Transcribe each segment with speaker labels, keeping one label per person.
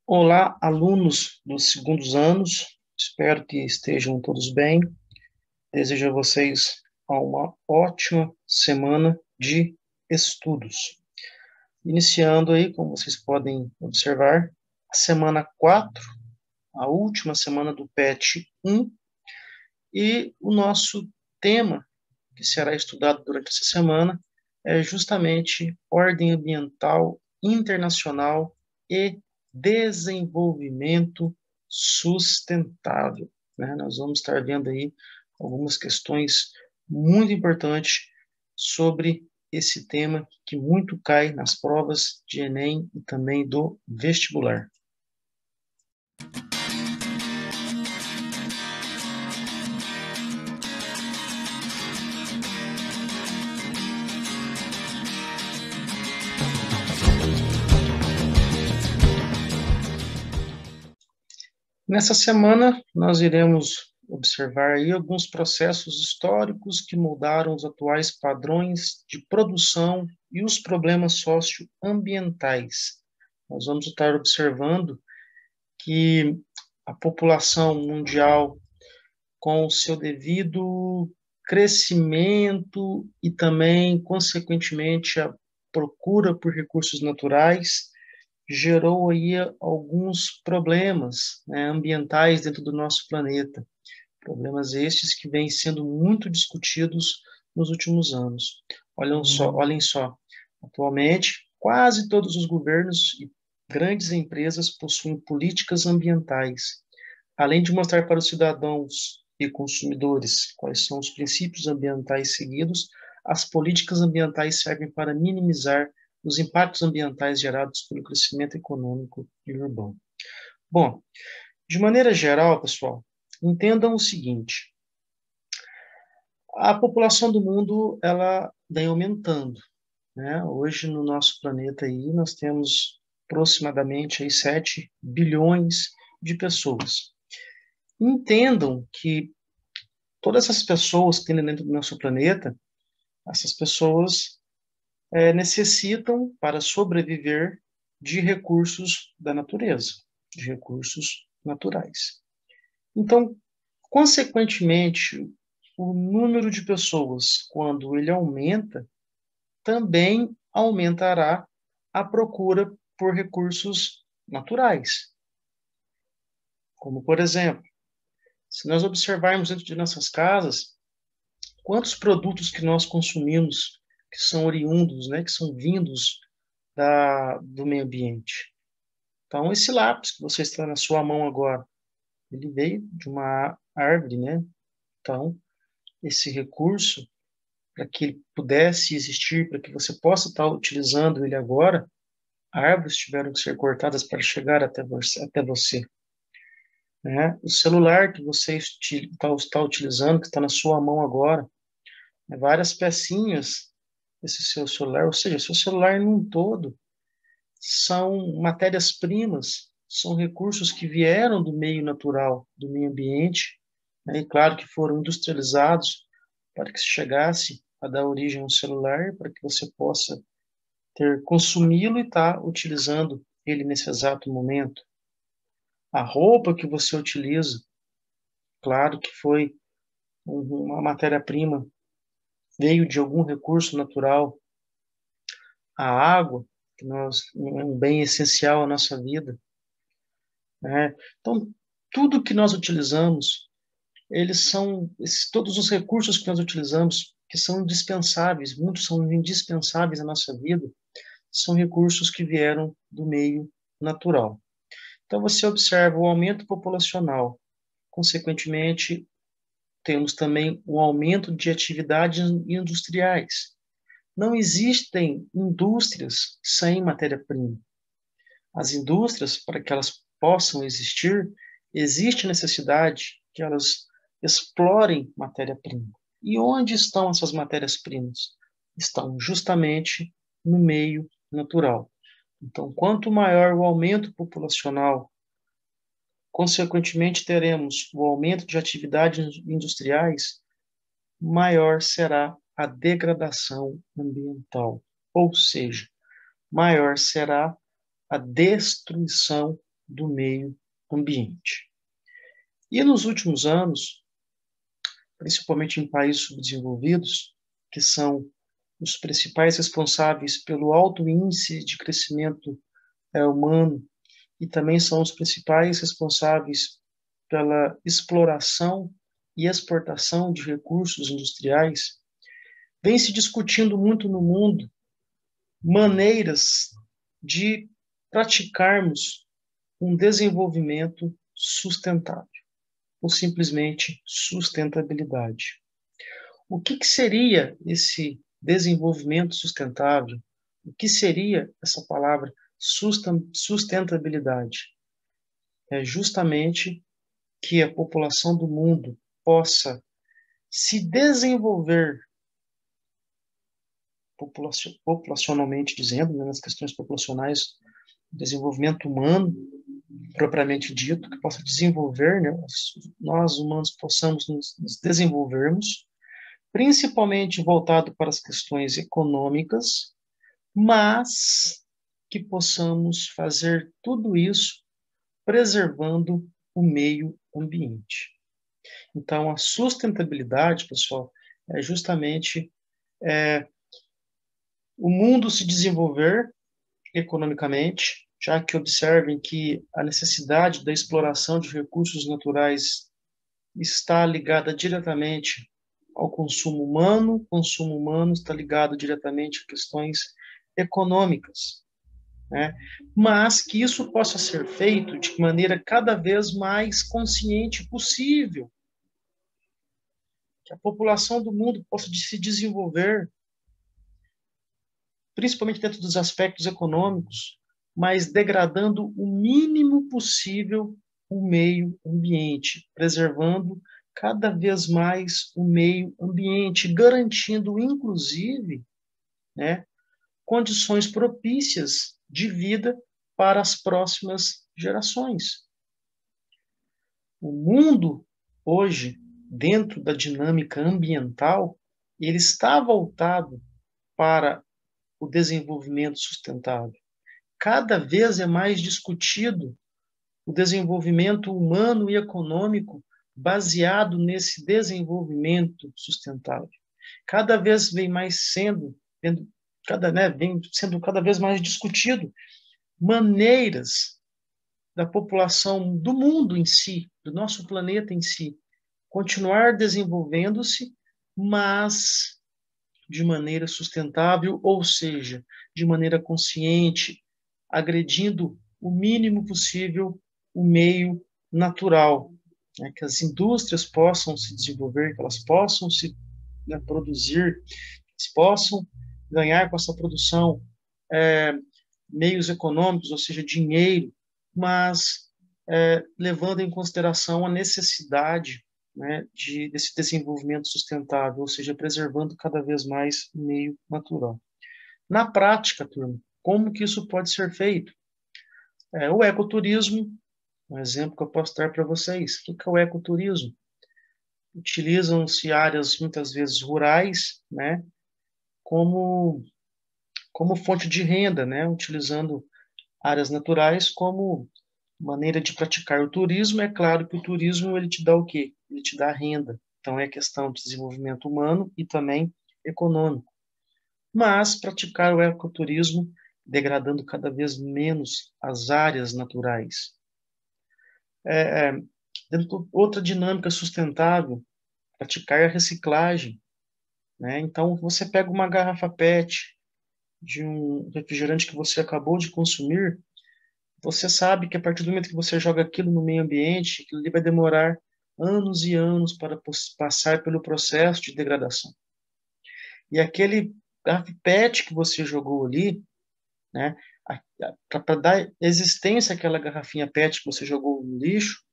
Speaker 1: Olá, alunos dos segundos anos, espero que estejam todos bem. Desejo a vocês uma ótima semana de estudos. Iniciando aí, como vocês podem observar, a semana 4, a última semana do PET 1, e o nosso tema, que será estudado durante essa semana, é justamente ordem ambiental internacional e desenvolvimento sustentável, né? Nós vamos estar vendo aí algumas questões muito importantes sobre esse tema que muito cai nas provas de Enem e também do vestibular. Nessa semana, nós iremos observar aí alguns processos históricos que moldaram os atuais padrões de produção e os problemas socioambientais. Nós vamos estar observando que a população mundial, com o seu devido crescimento e também, consequentemente, a procura por recursos naturais, gerou aí alguns problemas, né, ambientais dentro do nosso planeta. Problemas estes que vêm sendo muito discutidos nos últimos anos. Olhem só, atualmente quase todos os governos e grandes empresas possuem políticas ambientais, além de mostrar para os cidadãos e consumidores quais são os princípios ambientais seguidos. As políticas ambientais servem para minimizar os impactos ambientais gerados pelo crescimento econômico e urbano. Bom, de maneira geral, pessoal, entendam o seguinte: a população do mundo ela vem aumentando, né? Hoje no nosso planeta aí nós temos aproximadamente aí 7 bilhões de pessoas. Entendam que todas essas pessoas que tem dentro do nosso planeta, essas pessoas necessitam, para sobreviver, de recursos da natureza, de recursos naturais. Então, consequentemente, o número de pessoas, quando ele aumenta, também aumentará a procura por recursos naturais. Como, por exemplo, se nós observarmos dentro de nossas casas, quantos produtos que nós consumimos que são oriundos, né, que são vindos do meio ambiente. Então, esse lápis que você está na sua mão agora, ele veio de uma árvore, né? Então, esse recurso, para que ele pudesse existir, para que você possa estar utilizando ele agora, árvores tiveram que ser cortadas para chegar até você, né? O celular que você está utilizando, que está na sua mão agora, né? Várias pecinhas desse seu celular, ou seja, seu celular num todo, são matérias-primas, são recursos que vieram do meio natural, do meio ambiente, né? E claro que foram industrializados para que se chegasse a dar origem ao celular, para que você possa ter consumi-lo e estar utilizando ele nesse exato momento. A roupa que você utiliza, claro que foi uma matéria-prima, veio de algum recurso natural. A água, que é um bem essencial à nossa vida, né? Então, tudo que nós utilizamos, todos os recursos que nós utilizamos, que são indispensáveis, muitos são indispensáveis à nossa vida, são recursos que vieram do meio natural. Então, você observa o aumento populacional, consequentemente, temos também o aumento de atividades industriais. Não existem indústrias sem matéria-prima. As indústrias, para que elas possam existir, existe necessidade que elas explorem matéria-prima. E onde estão essas matérias-primas? Estão justamente no meio natural. Então, quanto maior o aumento populacional, consequentemente teremos o aumento de atividades industriais, maior será a degradação ambiental, ou seja, maior será a destruição do meio ambiente. E nos últimos anos, principalmente em países subdesenvolvidos, que são os principais responsáveis pelo alto índice de crescimento humano e também são os principais responsáveis pela exploração e exportação de recursos industriais, vem se discutindo muito no mundo maneiras de praticarmos um desenvolvimento sustentável, ou simplesmente sustentabilidade. O que seria esse desenvolvimento sustentável? O que seria essa palavra sustentabilidade? É justamente que a população do mundo possa se desenvolver populacionalmente dizendo, né, nas questões populacionais, desenvolvimento humano, propriamente dito, que possa desenvolver, né, nós humanos possamos nos desenvolvermos, principalmente voltado para as questões econômicas, mas que possamos fazer tudo isso preservando o meio ambiente. Então, a sustentabilidade, pessoal, é justamente o mundo se desenvolver economicamente, já que observem que a necessidade da exploração de recursos naturais está ligada diretamente ao o consumo humano está ligado diretamente a questões econômicas, né? Mas que isso possa ser feito de maneira cada vez mais consciente possível, que a população do mundo possa se desenvolver, principalmente dentro dos aspectos econômicos, mas degradando o mínimo possível o meio ambiente, preservando cada vez mais o meio ambiente, garantindo, inclusive, né, condições propícias de vida para as próximas gerações. O mundo, hoje, dentro da dinâmica ambiental, ele está voltado para o desenvolvimento sustentável. Cada vez é mais discutido o desenvolvimento humano e econômico baseado nesse desenvolvimento sustentável. Cada vez vem mais vem sendo cada vez mais discutido maneiras da população do mundo em si, do nosso planeta em si, continuar desenvolvendo-se, mas de maneira sustentável, ou seja, de maneira consciente, agredindo o mínimo possível o meio natural, né? Que as indústrias possam se desenvolver, que elas possam se, né, produzir, que possam ganhar com essa produção meios econômicos, ou seja, dinheiro, mas levando em consideração a necessidade, né, desse desenvolvimento sustentável, ou seja, preservando cada vez mais o meio natural. Na prática, turma, como que isso pode ser feito? O ecoturismo, um exemplo que eu posso dar para vocês. O que é o ecoturismo? Utilizam-se áreas muitas vezes rurais, né, como fonte de renda, né, utilizando áreas naturais como maneira de praticar o turismo. É claro que o turismo ele te dá o quê? Ele te dá renda. Então é questão de desenvolvimento humano e também econômico. Mas praticar o ecoturismo degradando cada vez menos as áreas naturais. Outra dinâmica sustentável, praticar a reciclagem, né? Então você pega uma garrafa PET de um refrigerante que você acabou de consumir, você sabe que a partir do momento que você joga aquilo no meio ambiente, aquilo ali vai demorar anos e anos para passar pelo processo de degradação. E aquele garrafa PET que você jogou ali, né, para dar existência àquela garrafinha PET que você jogou no lixo,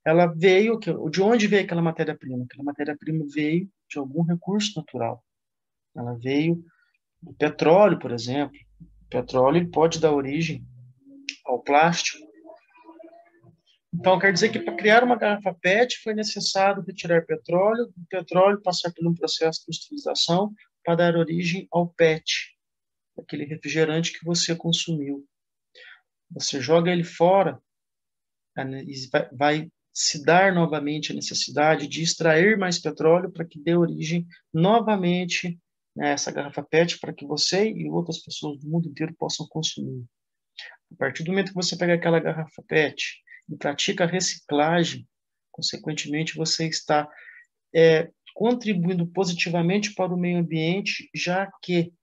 Speaker 1: ela veio, de onde veio aquela matéria-prima? Aquela matéria-prima veio de algum recurso natural. Ela veio do petróleo, por exemplo. O petróleo pode dar origem ao plástico. Então, quer dizer que para criar uma garrafa PET foi necessário retirar petróleo, o petróleo passar por um processo de industrialização para dar origem ao PET, aquele refrigerante que você consumiu. Você joga ele fora, vai se dar novamente a necessidade de extrair mais petróleo para que dê origem novamente, né, essa garrafa PET para que você e outras pessoas do mundo inteiro possam consumir. A partir do momento que você pega aquela garrafa PET e pratica a reciclagem, consequentemente você está contribuindo positivamente para o meio ambiente, já que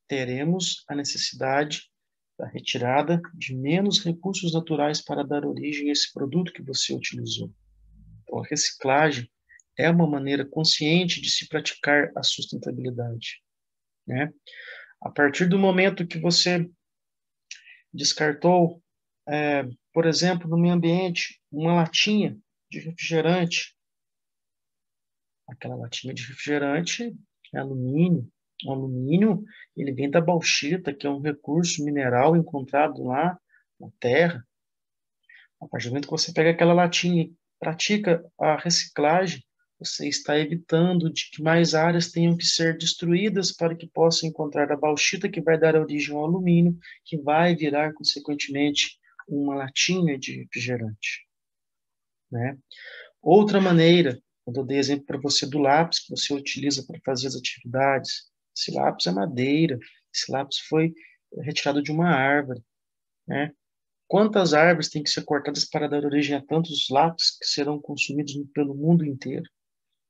Speaker 1: teremos a necessidade da retirada de menos recursos naturais para dar origem a esse produto que você utilizou. Então, a reciclagem é uma maneira consciente de se praticar a sustentabilidade, né? A partir do momento que você descartou, por exemplo, no meio ambiente, uma latinha de refrigerante, aquela latinha de refrigerante é alumínio. O alumínio, ele vem da bauxita, que é um recurso mineral encontrado lá na terra. A partir do momento que você pega aquela latinha e pratica a reciclagem, você está evitando de que mais áreas tenham que ser destruídas para que possa encontrar a bauxita que vai dar origem ao alumínio, que vai virar, consequentemente, uma latinha de refrigerante, né? Outra maneira, quando eu dei exemplo para você do lápis que você utiliza para fazer as atividades, esse lápis é madeira, esse lápis foi retirado de uma árvore, né? Quantas árvores têm que ser cortadas para dar origem a tantos lápis que serão consumidos pelo mundo inteiro?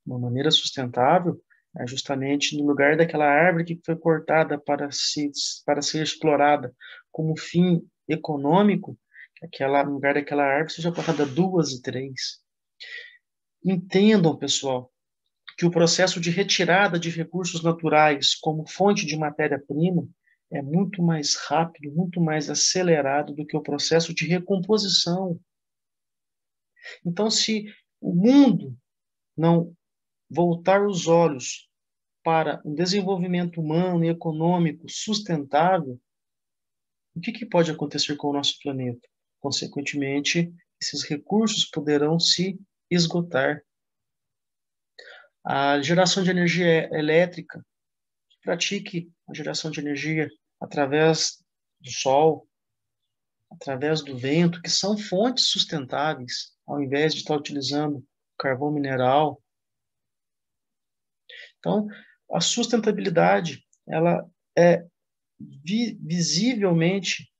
Speaker 1: Uma maneira sustentável é justamente no lugar daquela árvore que foi cortada para ser explorada como fim econômico, no lugar daquela árvore seja plantada duas e três. Entendam, pessoal, que o processo de retirada de recursos naturais como fonte de matéria-prima é muito mais rápido, muito mais acelerado do que o processo de recomposição. Então, se o mundo não voltar os olhos para um desenvolvimento humano e econômico sustentável, o que pode acontecer com o nosso planeta? Consequentemente, esses recursos poderão se esgotar. A geração de energia elétrica, pratique a geração de energia através do sol, através do vento, que são fontes sustentáveis, ao invés de estar utilizando carvão mineral. Então, a sustentabilidade, ela é visivelmente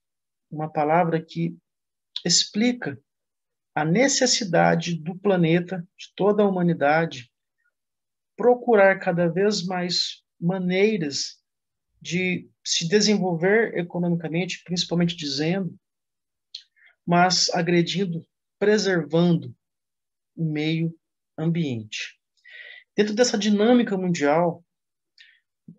Speaker 1: uma palavra que explica a necessidade do planeta, de toda a humanidade, procurar cada vez mais maneiras de se desenvolver economicamente, principalmente dizendo, mas agredindo, preservando o meio ambiente. Dentro dessa dinâmica mundial,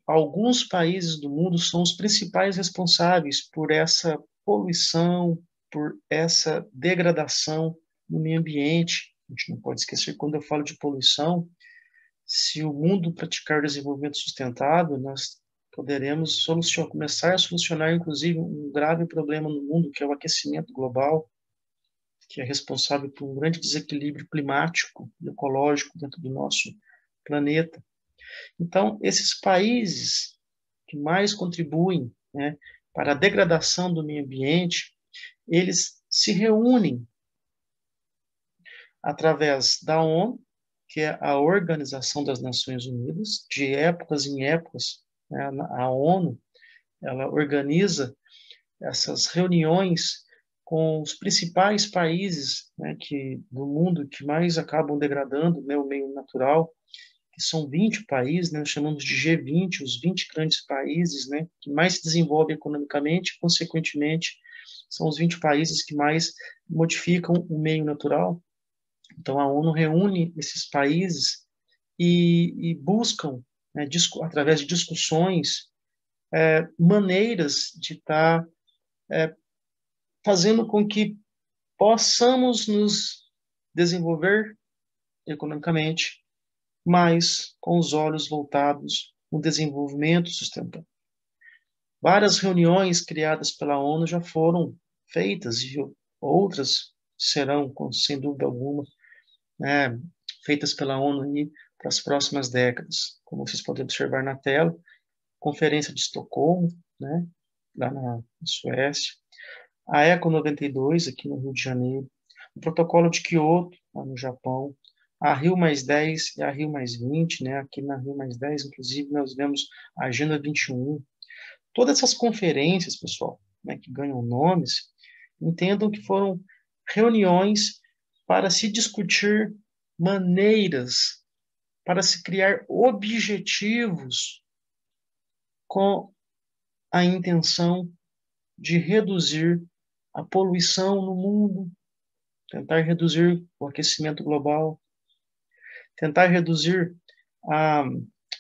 Speaker 1: alguns países do mundo são os principais responsáveis por essa poluição, por essa degradação no meio ambiente. A gente não pode esquecer, quando eu falo de poluição, se o mundo praticar desenvolvimento sustentável, nós poderemos começar a solucionar, inclusive, um grave problema no mundo, que é o aquecimento global, que é responsável por um grande desequilíbrio climático e ecológico dentro do nosso planeta. Então, esses países que mais contribuem, né, para a degradação do meio ambiente, eles se reúnem através da ONU, que é a Organização das Nações Unidas, de épocas em épocas, né, a ONU, ela organiza essas reuniões com os principais países, né, do mundo que mais acabam degradando, né, o meio natural, que são 20 países, né, nós chamamos de G20, os 20 grandes países, né, que mais se desenvolvem economicamente, consequentemente, são os 20 países que mais modificam o meio natural. Então, a ONU reúne esses países e buscam, né, através de discussões, maneiras de estar fazendo com que possamos nos desenvolver economicamente, mas com os olhos voltados no desenvolvimento sustentável. Várias reuniões criadas pela ONU já foram feitas e outras serão, sem dúvida alguma, né, feitas pela ONU aí para as próximas décadas. Como vocês podem observar na tela, Conferência de Estocolmo, né, lá na Suécia, a Eco 92, aqui no Rio de Janeiro, o Protocolo de Kyoto, lá no Japão, a Rio+10 e a Rio+20, né? Aqui na Rio+10, inclusive, nós vemos a Agenda 21. Todas essas conferências, pessoal, né, que ganham nomes, entendam que foram reuniões para se discutir maneiras, para se criar objetivos com a intenção de reduzir a poluição no mundo, tentar reduzir o aquecimento global, tentar reduzir a,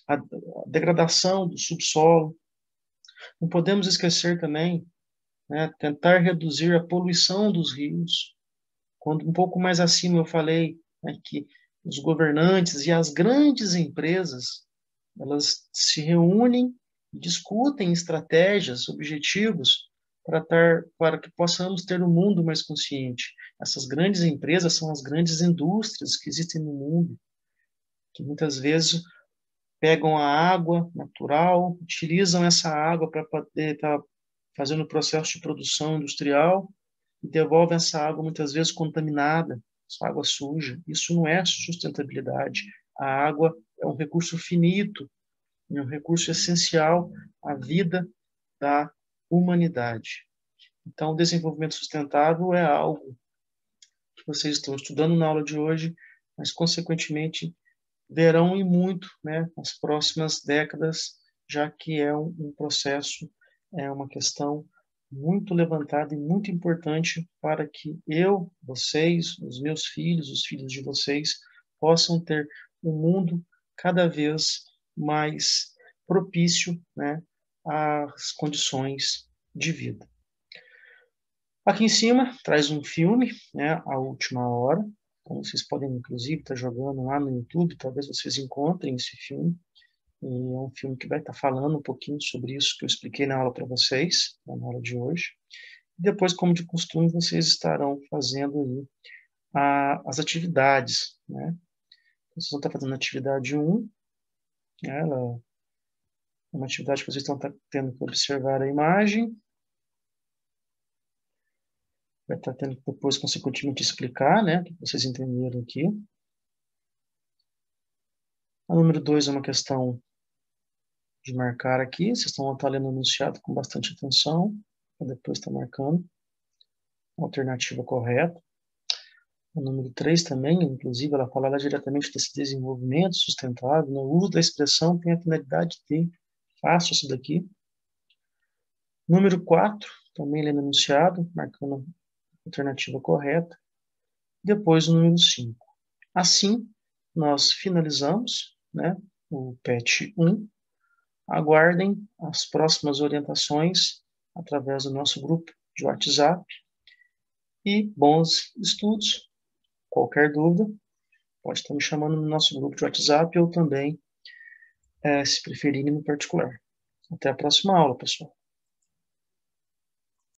Speaker 1: a degradação do subsolo. Não podemos esquecer também, né, tentar reduzir a poluição dos rios. Quando um pouco mais acima eu falei, né, que os governantes e as grandes empresas, elas se reúnem e discutem estratégias, objetivos para que possamos ter um mundo mais consciente. Essas grandes empresas são as grandes indústrias que existem no mundo, que muitas vezes pegam a água natural, utilizam essa água para poder estar fazendo o processo de produção industrial e devolvem essa água muitas vezes contaminada, essa água suja. Isso não é sustentabilidade. A água é um recurso finito, é um recurso essencial à vida da humanidade. Então, o desenvolvimento sustentável é algo que vocês estão estudando na aula de hoje, mas, consequentemente, verão e muito, né, nas próximas décadas, já que é um processo, é uma questão muito levantada e muito importante para que eu, vocês, os meus filhos, os filhos de vocês, possam ter um mundo cada vez mais propício, né, às condições de vida. Aqui em cima traz um filme, né, A Última Hora. Então, vocês podem, inclusive, estar jogando lá no YouTube, talvez vocês encontrem esse filme. E é um filme que vai estar falando um pouquinho sobre isso que eu expliquei na aula para vocês, na aula de hoje. E depois, como de costume, vocês estarão fazendo aí as atividades, né? Vocês vão estar fazendo a atividade 1, né? Ela é uma atividade que vocês estão tendo que observar a imagem. Vai estar tendo que depois, consequentemente, explicar, né? O que vocês entenderam aqui. A número 2 é uma questão de marcar aqui. Vocês estão estar lendo o enunciado com bastante atenção, para depois estar marcando a alternativa correta. O número 3 também, inclusive, ela fala lá diretamente desse desenvolvimento sustentável, no uso da expressão tem a finalidade de, faço isso daqui. Número 4, também lendo o enunciado, marcando a alternativa correta. Depois o número 5. Assim, nós finalizamos, né, o PET 1. Aguardem as próximas orientações através do nosso grupo de WhatsApp. E bons estudos. Qualquer dúvida, pode estar me chamando no nosso grupo de WhatsApp ou também, se preferirem, no particular. Até a próxima aula, pessoal.